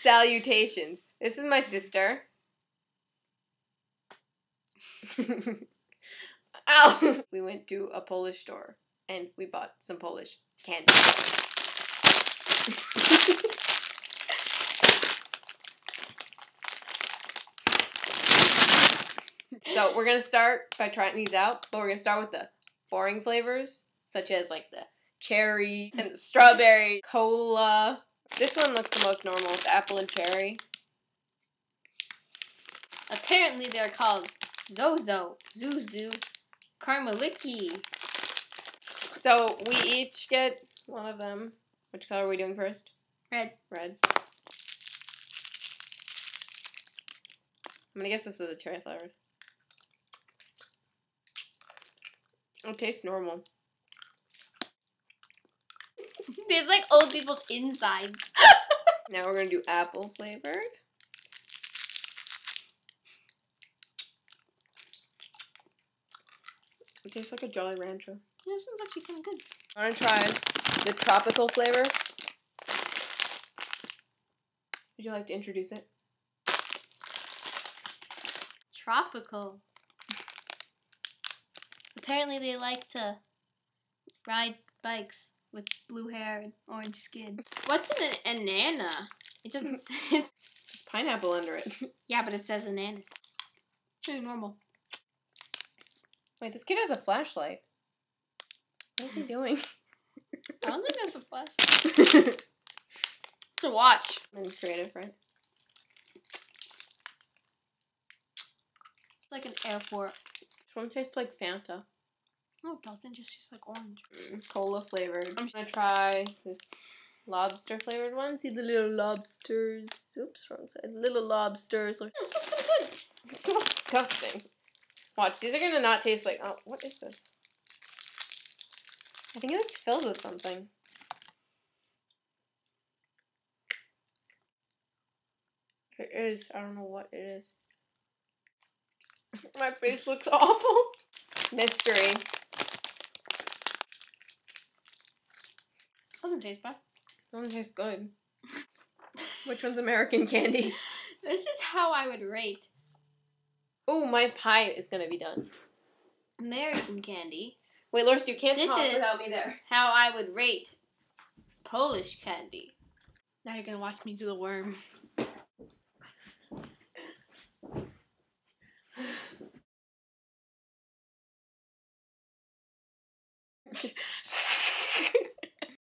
Salutations. This is my sister. Ow! We went to a Polish store and we bought some Polish candy. So we're gonna start by trying these out, but we're gonna start with the boring flavors, such as like the cherry and the strawberry, cola. This one looks the most normal, the apple and cherry. Apparently they're called Zozo, Zuzu, Karmaliki. So we each get one of them. Which color are we doing first? Red. Red. I'm gonna guess this is a cherry flavored. It tastes normal. There's like old people's insides. Now we're gonna do apple flavored. It tastes like a Jolly Rancher. Yeah, this one's actually kind of good. I want to try the tropical flavor. Would you like to introduce it? Tropical. Apparently they like to ride bikes with blue hair and orange skin. What's an anana? It doesn't say. There's pineapple under it. Yeah, but it says ananas. It's really normal. Wait, this kid has a flashlight. What is he doing? I don't think that's a flash. To watch. And creative, right? It's like an airport. This one tastes like Fanta. No, it doesn't. Just tastes like orange. Cola flavored. I'm gonna try this lobster flavored one. See the little lobsters? Oops, wrong side. Little lobsters. It smells kind of good. It smells disgusting. Watch, these are gonna not taste like. Oh, what is this? I think it's filled with something. It is. I don't know what it is. My face looks awful. Mystery. Doesn't taste bad. Doesn't taste good. Which one's American candy? This is how I would rate Oh, my pie is gonna be done. American candy. Wait, Loris, you can't This talk is- without me there. How I would rate Polish candy. Now you're gonna watch me do the worm.